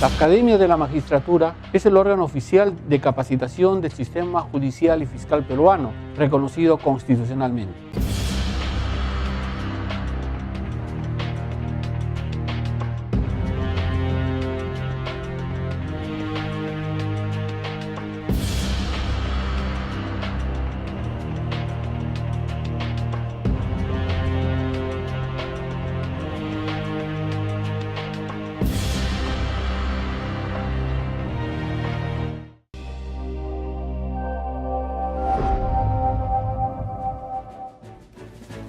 La Academia de la Magistratura es el órgano oficial de capacitación del sistema judicial y fiscal peruano, reconocido constitucionalmente.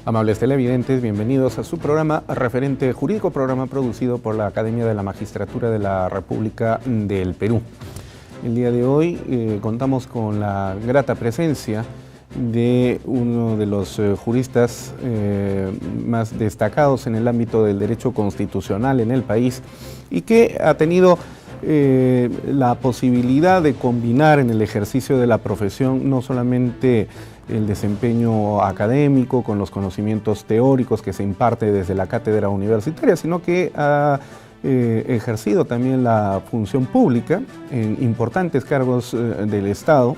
Amables televidentes, bienvenidos a su programa Referente Jurídico, programa producido por la Academia de la Magistratura de la República del Perú. El día de hoy contamos con la grata presencia de uno de los juristas más destacados en el ámbito del derecho constitucional en el país y que ha tenido la posibilidad de combinar en el ejercicio de la profesión no solamente el desempeño académico con los conocimientos teóricos que se imparte desde la cátedra universitaria, sino que ha ejercido también la función pública en importantes cargos del Estado,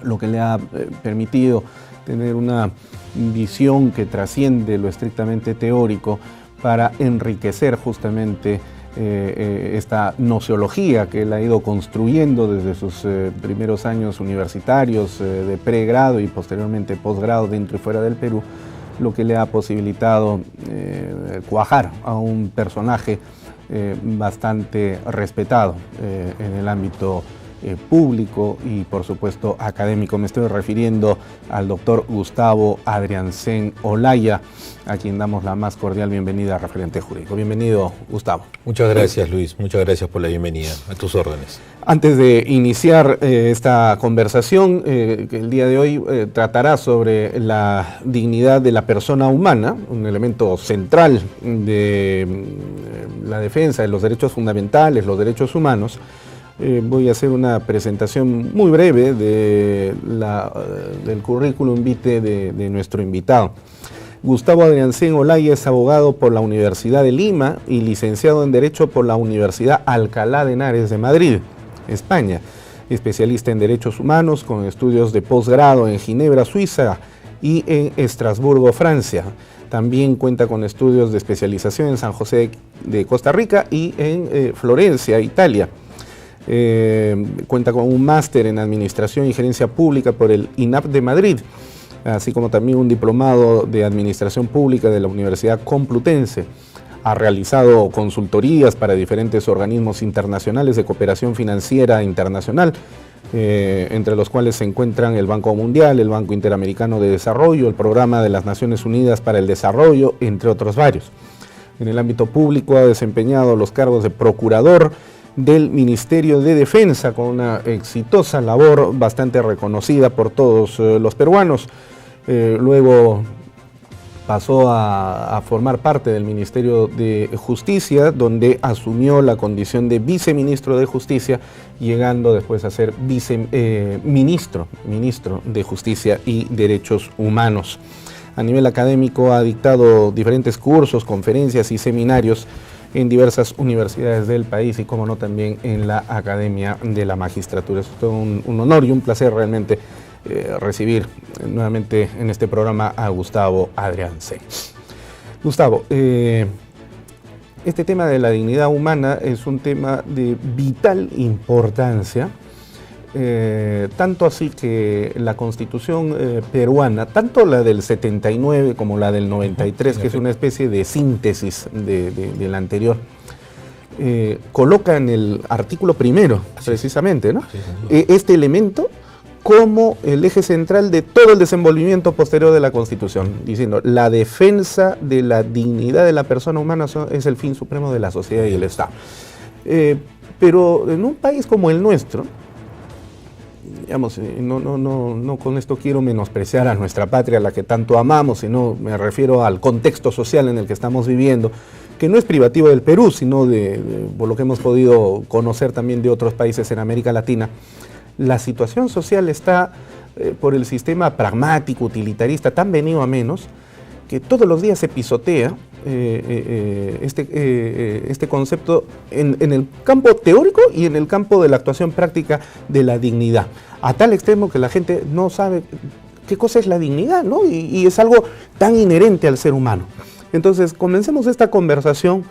lo que le ha permitido tener una visión que trasciende lo estrictamente teórico para enriquecer justamente esta nociología que él ha ido construyendo desde sus primeros años universitarios de pregrado y posteriormente posgrado dentro y fuera del Perú, lo que le ha posibilitado cuajar a un personaje bastante respetado en el ámbito público y por supuesto académico. Me estoy refiriendo al doctor Gustavo Adriancén Olaya, a quien damos la más cordial bienvenida a Referente Jurídico. Bienvenido, Gustavo. Muchas gracias, Luis. Muchas gracias por la bienvenida. A tus órdenes. Antes de iniciar esta conversación, que el día de hoy tratará sobre la dignidad de la persona humana, un elemento central de la defensa de los derechos fundamentales, los derechos humanos, voy a hacer una presentación muy breve del currículum vitae de nuestro invitado. Gustavo Adriancén Olaya es abogado por la Universidad de Lima y licenciado en Derecho por la Universidad Alcalá de Henares de Madrid, España. Especialista en Derechos Humanos con estudios de posgrado en Ginebra, Suiza y en Estrasburgo, Francia. También cuenta con estudios de especialización en San José de Costa Rica y en Florencia, Italia. Cuenta con un máster en Administración y Gerencia Pública por el INAP de Madrid, así como también un diplomado de Administración Pública de la Universidad Complutense. Ha realizado consultorías para diferentes organismos internacionales de cooperación financiera internacional, entre los cuales se encuentran el Banco Mundial, el Banco Interamericano de Desarrollo, el Programa de las Naciones Unidas para el Desarrollo, entre otros varios. En el ámbito público ha desempeñado los cargos de procurador del Ministerio de Defensa, con una exitosa labor bastante reconocida por todos los peruanos. Luego pasó a formar parte del Ministerio de Justicia, donde asumió la condición de viceministro de Justicia, llegando después a ser ministro de Justicia y Derechos Humanos. A nivel académico ha dictado diferentes cursos, conferencias y seminarios en diversas universidades del país y, como no, también en la Academia de la Magistratura. Es todo un honor y un placer realmente recibir nuevamente en este programa a Gustavo Adriancén. Gustavo, este tema de la dignidad humana es un tema de vital importancia, tanto así que la Constitución peruana, tanto la del 79 como la del 93, que es una especie de síntesis de la anterior, coloca en el artículo primero, precisamente, ¿no? Este elemento como el eje central de todo el desenvolvimiento posterior de la Constitución, diciendo la defensa de la dignidad de la persona humana es el fin supremo de la sociedad y el Estado. Pero en un país como el nuestro, digamos, no con esto quiero menospreciar a nuestra patria, a la que tanto amamos, sino me refiero al contexto social en el que estamos viviendo, que no es privativo del Perú, sino por lo que hemos podido conocer también de otros países en América Latina. La situación social está, por el sistema pragmático, utilitarista, tan venido a menos, que todos los días se pisotea este concepto en el campo teórico y en el campo de la actuación práctica de la dignidad, a tal extremo que la gente no sabe qué cosa es la dignidad, ¿no? Y es algo tan inherente al ser humano. Entonces, comencemos esta conversación,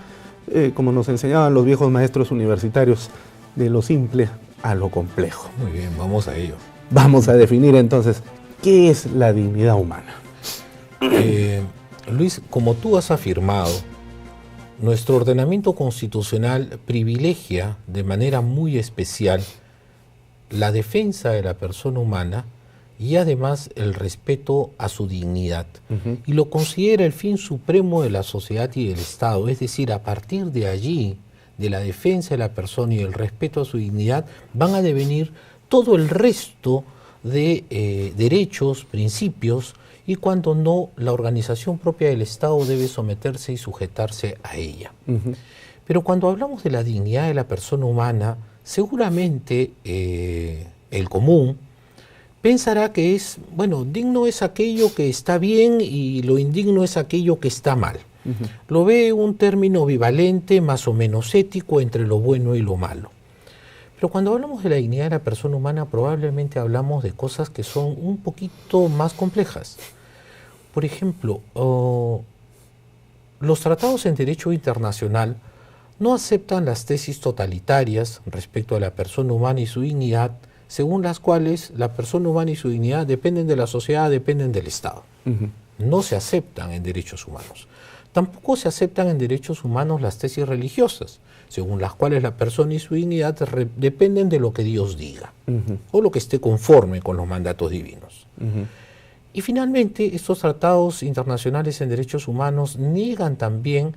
como nos enseñaban los viejos maestros universitarios, de lo simple a lo complejo. Muy bien, vamos a ello. Vamos a definir entonces, ¿qué es la dignidad humana? Luis, como tú has afirmado, nuestro ordenamiento constitucional privilegia de manera muy especial la defensa de la persona humana y además el respeto a su dignidad. Y lo considera el fin supremo de la sociedad y del Estado. Es decir, a partir de allí, de la defensa de la persona y el respeto a su dignidad, van a devenir todo el resto de derechos, principios, y cuando no, la organización propia del Estado debe someterse y sujetarse a ella. Pero cuando hablamos de la dignidad de la persona humana, seguramente el común pensará que es, bueno, digno es aquello que está bien y lo indigno es aquello que está mal. Lo ve un término bivalente, más o menos ético, entre lo bueno y lo malo. Pero cuando hablamos de la dignidad de la persona humana, probablemente hablamos de cosas que son un poquito más complejas. Por ejemplo, los tratados en derecho internacional no aceptan las tesis totalitarias respecto a la persona humana y su dignidad, según las cuales la persona humana y su dignidad dependen de la sociedad, dependen del Estado. No se aceptan en derechos humanos. Tampoco se aceptan en derechos humanos las tesis religiosas, según las cuales la persona y su dignidad dependen de lo que Dios diga, o lo que esté conforme con los mandatos divinos. Y finalmente, estos tratados internacionales en derechos humanos niegan también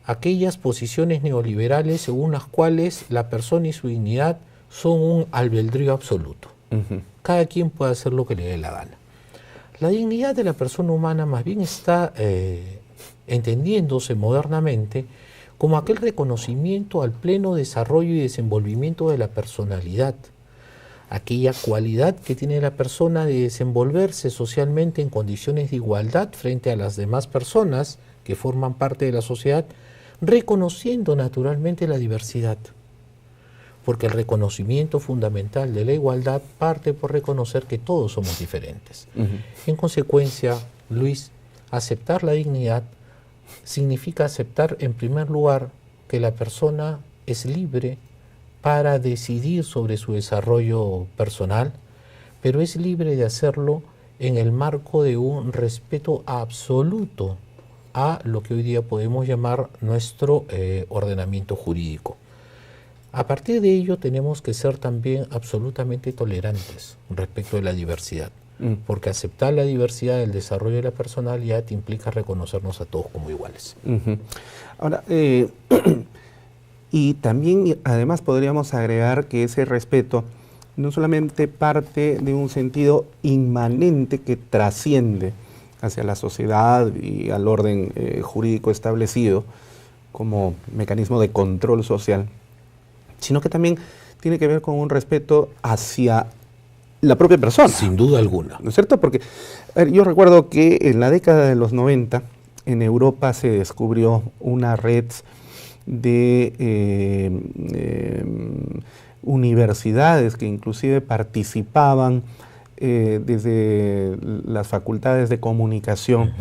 aquellas posiciones neoliberales según las cuales la persona y su dignidad son un albedrío absoluto. Cada quien puede hacer lo que le dé la gana. La dignidad de la persona humana más bien está entendiéndose modernamente como aquel reconocimiento al pleno desarrollo y desenvolvimiento de la personalidad, aquella cualidad que tiene la persona de desenvolverse socialmente en condiciones de igualdad frente a las demás personas que forman parte de la sociedad, reconociendo naturalmente la diversidad. Porque el reconocimiento fundamental de la igualdad parte por reconocer que todos somos diferentes. En consecuencia, Luis, aceptar la dignidad significa aceptar en primer lugar que la persona es libre para decidir sobre su desarrollo personal, pero es libre de hacerlo en el marco de un respeto absoluto a lo que hoy día podemos llamar nuestro ordenamiento jurídico. A partir de ello tenemos que ser también absolutamente tolerantes respecto de la diversidad, porque aceptar la diversidad del desarrollo de la personalidad implica reconocernos a todos como iguales. Ahora, y también además podríamos agregar que ese respeto no solamente parte de un sentido inmanente que trasciende hacia la sociedad y al orden jurídico establecido como mecanismo de control social, sino que también tiene que ver con un respeto hacia la propia persona. Sin duda alguna. ¿No es cierto? Porque yo recuerdo que en la década de los 90 en Europa se descubrió una red de universidades que inclusive participaban desde las facultades de comunicación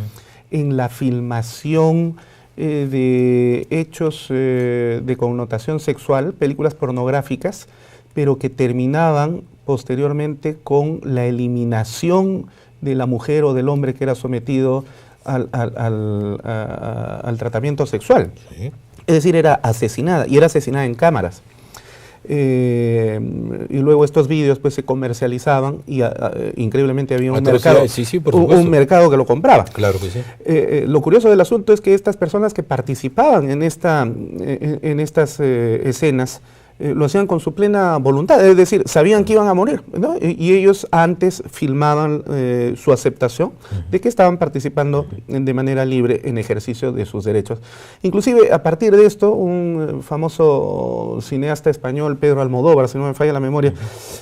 en la filmación de hechos de connotación sexual, películas pornográficas, pero que terminaban posteriormente con la eliminación de la mujer o del hombre que era sometido al tratamiento sexual. Sí. Es decir, era asesinada, y era asesinada en cámaras. Y luego estos vídeos pues se comercializaban y increíblemente había un mercado, un mercado que lo compraba. Claro que sí. Lo curioso del asunto es que estas personas que participaban en estas escenas lo hacían con su plena voluntad, es decir, sabían que iban a morir, ¿no? Y ellos antes filmaban su aceptación de que estaban participando de manera libre en ejercicio de sus derechos. Inclusive, a partir de esto, un famoso cineasta español, Pedro Almodóvar, si no me falla la memoria,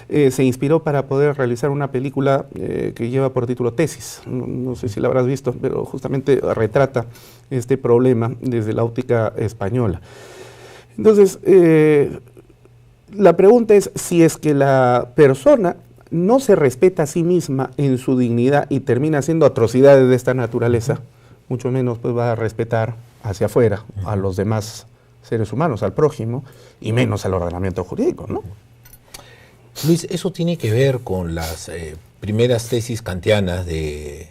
se inspiró para poder realizar una película que lleva por título Tesis. No sé si la habrás visto, pero justamente retrata este problema desde la óptica española. Entonces, la pregunta es si es que la persona no se respeta a sí misma en su dignidad y termina haciendo atrocidades de esta naturaleza, mucho menos pues va a respetar hacia afuera a los demás seres humanos, al prójimo, y menos al ordenamiento jurídico, ¿no? Luis, eso tiene que ver con las primeras tesis kantianas de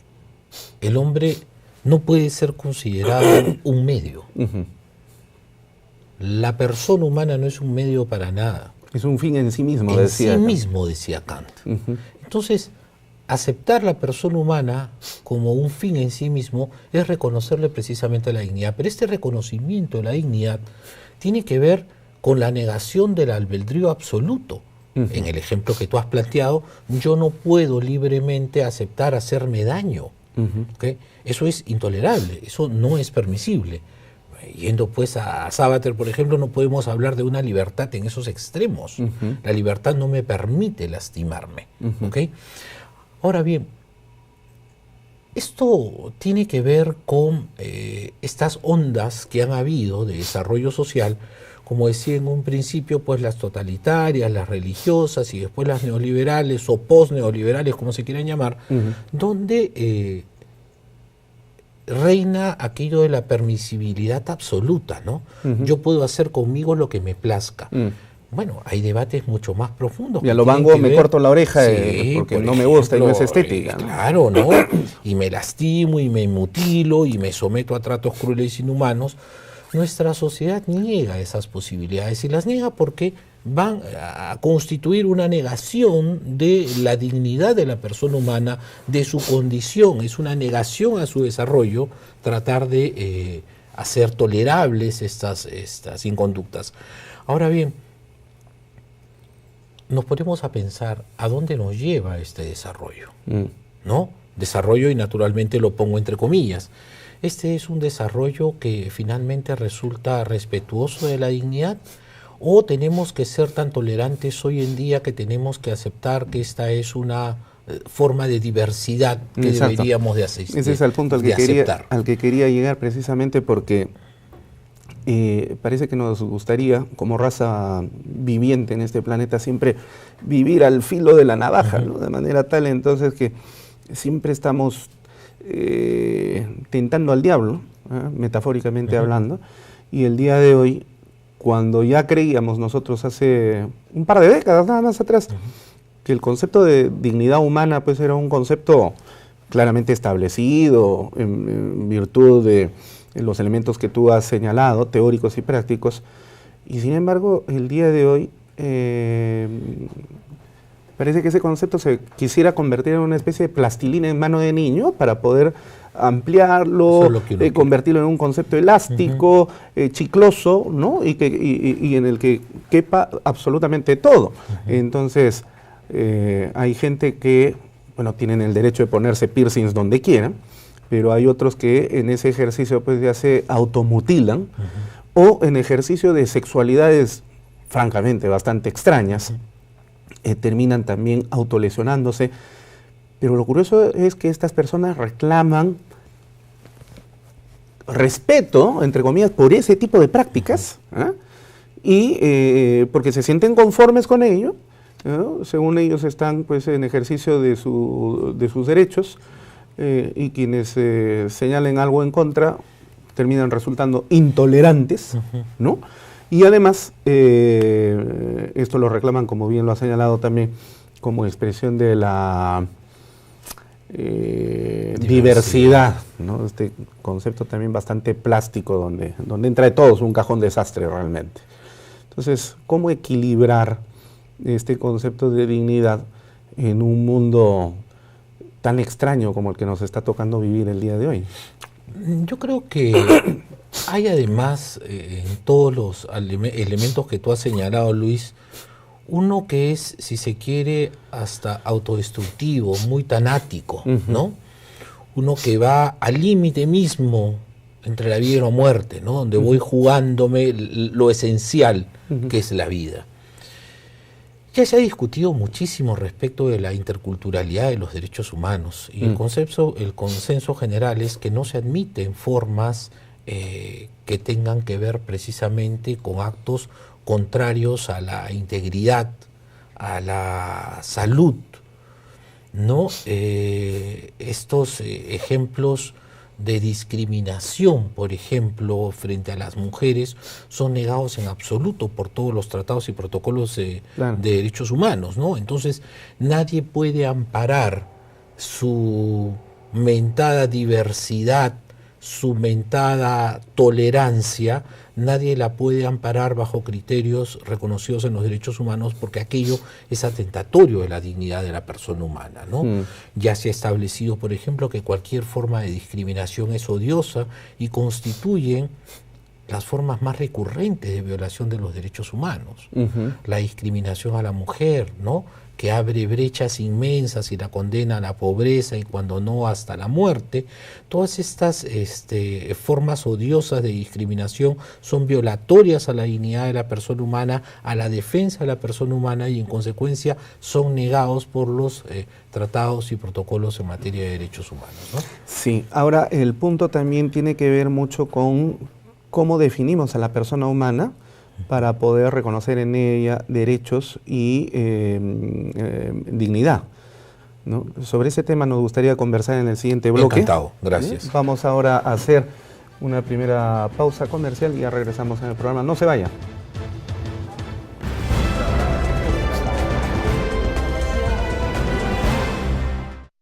el hombre no puede ser considerado un medio. La persona humana no es un medio para nada. Es un fin en sí mismo, decía Kant. En sí mismo, decía Kant. Entonces, aceptar la persona humana como un fin en sí mismo es reconocerle precisamente la dignidad. Pero este reconocimiento de la dignidad tiene que ver con la negación del albedrío absoluto. En el ejemplo que tú has planteado, yo no puedo libremente aceptar hacerme daño. ¿Okay? Eso es intolerable, eso no es permisible. Yendo pues a Sabater, por ejemplo, no podemos hablar de una libertad en esos extremos. La libertad no me permite lastimarme. ¿Okay? Ahora bien, esto tiene que ver con estas ondas que han habido de desarrollo social, como decía en un principio, pues las totalitarias, las religiosas y después las neoliberales o post-neoliberales, como se quieran llamar, donde reina aquello de la permisibilidad absoluta, ¿no? Yo puedo hacer conmigo lo que me plazca. Bueno, hay debates mucho más profundos. Y a lo Van Gogh me corto la oreja porque no me gusta y no es estética. Claro, ¿no? Y me lastimo y me mutilo y me someto a tratos crueles e inhumanos. Nuestra sociedad niega esas posibilidades y las niega porque van a constituir una negación de la dignidad de la persona humana, de su condición. Es una negación a su desarrollo tratar de hacer tolerables estas inconductas. Ahora bien, nos ponemos a pensar a dónde nos lleva este desarrollo, ¿no? Desarrollo, y naturalmente lo pongo entre comillas. ¿Este es un desarrollo que finalmente resulta respetuoso de la dignidad? ¿O tenemos que ser tan tolerantes hoy en día que tenemos que aceptar que esta es una forma de diversidad que deberíamos de asistir? Ese es el punto al que quería llegar, precisamente porque parece que nos gustaría, como raza viviente en este planeta, siempre vivir al filo de la navaja, ¿no? De manera tal entonces que siempre estamos tentando al diablo, metafóricamente hablando, y el día de hoy, cuando ya creíamos nosotros hace un par de décadas nada más atrás, que el concepto de dignidad humana pues era un concepto claramente establecido en virtud de los elementos que tú has señalado, teóricos y prácticos, y sin embargo el día de hoy parece que ese concepto se quisiera convertir en una especie de plastilina en mano de niño para poder ampliarlo, convertirlo en un concepto elástico, chicloso, ¿no? Y en el que quepa absolutamente todo. Entonces, hay gente que, bueno, tienen el derecho de ponerse piercings donde quieran, pero hay otros que en ese ejercicio pues ya se automutilan, o en ejercicio de sexualidades francamente bastante extrañas, terminan también autolesionándose. Pero lo curioso es que estas personas reclaman respeto, entre comillas, por ese tipo de prácticas, y porque se sienten conformes con ello, ¿no? Según ellos están pues en ejercicio de sus derechos, y quienes señalen algo en contra terminan resultando intolerantes, ¿no? Y además, esto lo reclaman, como bien lo ha señalado también, como expresión de la diversidad, ¿no? Este concepto también bastante plástico, donde entra de todos un cajón desastre realmente. Entonces, ¿cómo equilibrar este concepto de dignidad en un mundo tan extraño como el que nos está tocando vivir el día de hoy? Yo creo que Hay además, en todos los elementos que tú has señalado, Luis, uno que es, si se quiere, hasta autodestructivo, muy tanático, ¿no? Uno que va al límite mismo entre la vida y la muerte, ¿no? Donde voy jugándome lo esencial que es la vida. Ya se ha discutido muchísimo respecto de la interculturalidad de los derechos humanos y el consenso general es que no se admiten formas que tengan que ver precisamente con actos contrarios a la integridad, a la salud, ¿no? Estos ejemplos de discriminación, por ejemplo, frente a las mujeres, son negados en absoluto por todos los tratados y protocolos de derechos humanos, ¿no? Entonces, nadie puede amparar su mentada diversidad, su mentada tolerancia, nadie la puede amparar bajo criterios reconocidos en los derechos humanos porque aquello es atentatorio de la dignidad de la persona humana, ¿no? Ya se ha establecido, por ejemplo, que cualquier forma de discriminación es odiosa y constituyen las formas más recurrentes de violación de los derechos humanos. La discriminación a la mujer, ¿no?, que abre brechas inmensas y la condena a la pobreza y cuando no hasta la muerte. Todas estas formas odiosas de discriminación son violatorias a la dignidad de la persona humana, a la defensa de la persona humana y en consecuencia son negados por los tratados y protocolos en materia de derechos humanos, ¿no? Sí, ahora el punto también tiene que ver mucho con cómo definimos a la persona humana para poder reconocer en ella derechos y dignidad, ¿no? Sobre ese tema nos gustaría conversar en el siguiente bloque. Encantado, gracias. Vamos ahora a hacer una primera pausa comercial y ya regresamos en el programa. No se vaya.